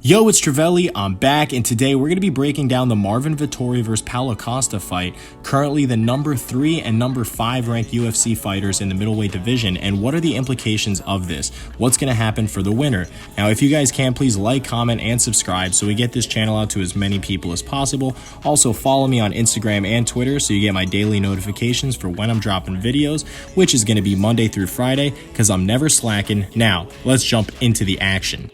Yo, it's Trivelli, I'm back, and today we're going to be breaking down the Marvin Vettori vs. Paulo Costa fight, currently the number 3 and number 5 ranked UFC fighters in the middleweight division, and what are the implications of this? What's going to happen for the winner? Now, if you guys can, please like, comment, and subscribe so we get this channel out to as many people as possible. Also, follow me on Instagram and Twitter so you get my daily notifications for when I'm dropping videos, which is going to be Monday through Friday, because I'm never slacking. Now, let's jump into the action.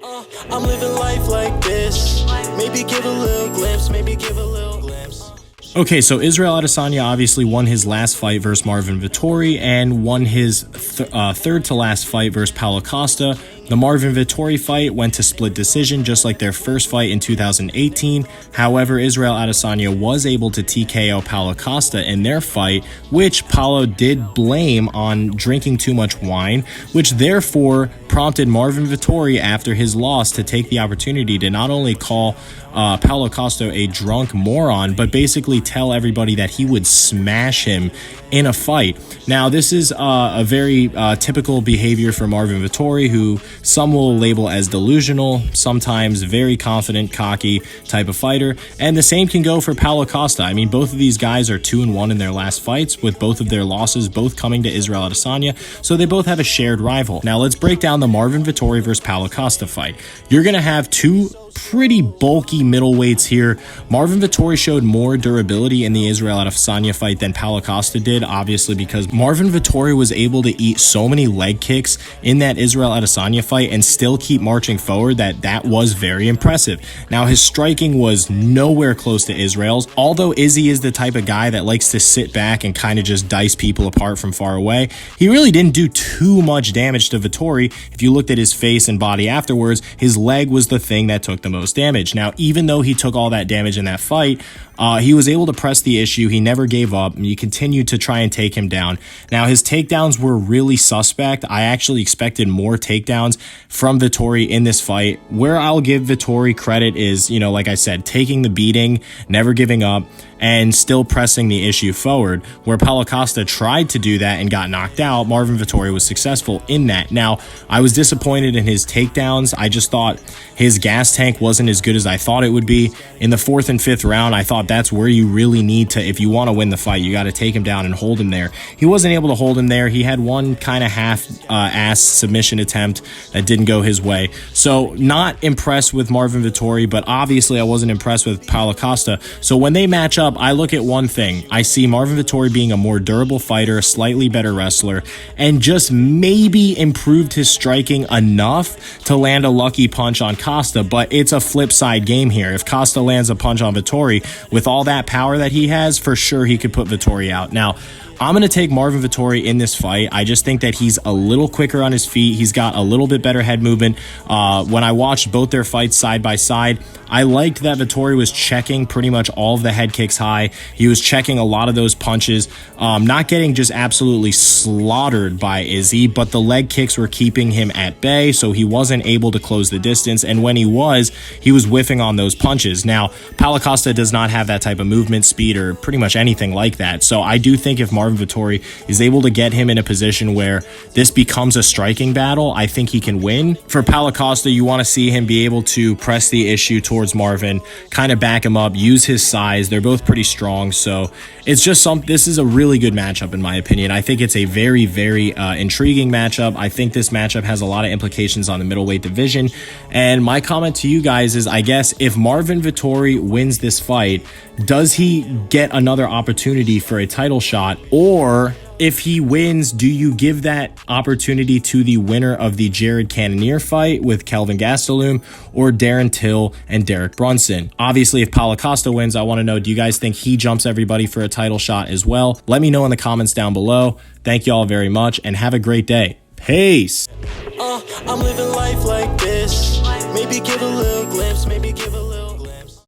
I'm living life like this. Maybe give a little glimpse, maybe give a little glimpse. Okay, so Israel Adesanya obviously won his last fight versus Marvin Vettori and won his third to last fight versus Paulo Costa. The Marvin Vettori fight went to split decision just like their first fight in 2018. However, Israel Adesanya was able to TKO Paulo Costa in their fight, which Paulo did blame on drinking too much wine, which therefore prompted Marvin Vettori after his loss to take the opportunity to not only call Paulo Costa a drunk moron, but basically tell everybody that he would smash him in a fight. Now, this is a very typical behavior for Marvin Vettori, who some will label as delusional, sometimes very confident, cocky type of fighter. And the same can go for Paulo Costa. I mean, both of these guys are 2-1 in their last fights, with both of their losses both coming to Israel Adesanya, so they both have a shared rival. Now, let's break down the Marvin Vettori versus Paulo Costa fight. You're going to have two pretty bulky middleweights here. Marvin Vettori showed more durability in the Israel Adesanya fight than Paulo Costa did, obviously because Marvin Vettori was able to eat so many leg kicks in that Israel Adesanya fight and still keep marching forward that was very impressive. Now, his striking was nowhere close to Israel's, although Izzy is the type of guy that likes to sit back and kind of just dice people apart from far away. He really didn't do too much damage to Vettori. If you looked at his face and body afterwards, his leg was the thing that took the most damage. Now, even though he took all that damage in that fight, he was able to press the issue. He never gave up, and he continued to try and take him down. Now, his takedowns were really suspect. I actually expected more takedowns from Vettori in this fight. Where I'll give Vettori credit is, like I said, taking the beating, never giving up, and still pressing the issue forward. Where Paulo Costa tried to do that and got knocked out, Marvin Vettori was successful in that. Now, I was disappointed in his takedowns. I just thought his gas tank wasn't as good as I thought it would be. In the 4th and 5th round, I thought that's where you really need to, if you want to win the fight, you got to take him down and hold him there. He wasn't able to hold him there. He had one kind of half-ass submission attempt that didn't go his way. So not impressed with Marvin Vettori, but obviously I wasn't impressed with Paulo Costa. So when they match up, I look at one thing. I see Marvin Vettori being a more durable fighter, a slightly better wrestler, and just maybe improved his striking enough to land a lucky punch on Costa, but it's a flip side game here. If Costa lands a punch on Vettori, with all that power that he has, for sure he could put Vettori out. Now, I'm going to take Marvin Vettori in this fight. I just think that he's a little quicker on his feet. He's got a little bit better head movement. When I watched both their fights side by side, I liked that Vettori was checking pretty much all of the head kicks high. He was checking a lot of those punches, not getting just absolutely slaughtered by Izzy, but the leg kicks were keeping him at bay, so he wasn't able to close the distance, and when he was whiffing on those punches. Now, Paulo Costa does not have that type of movement speed or pretty much anything like that, so I do think if Marvin Vettori is able to get him in a position where this becomes a striking battle, I think he can win. For Paulo Costa, you want to see him be able to press the issue towards Marvin, kind of back him up, use his size. They're both pretty strong, so it's just this is a really good matchup in my opinion. I think it's a very, very intriguing matchup. I think this matchup has a lot of implications on the middleweight division, and my comment to you guys is, I guess if Marvin Vettori wins this fight, does he get another opportunity for a title shot? Or if he wins, do you give that opportunity to the winner of the Jared Cannonier fight with Kelvin Gastelum or Darren Till and Derek Brunson? Obviously, if Paulo Costa wins, I want to know, do you guys think he jumps everybody for a title shot as well? Let me know in the comments down below. Thank you all very much and have a great day. Peace. I'm living life like this. Maybe give a little glimpse, maybe give a little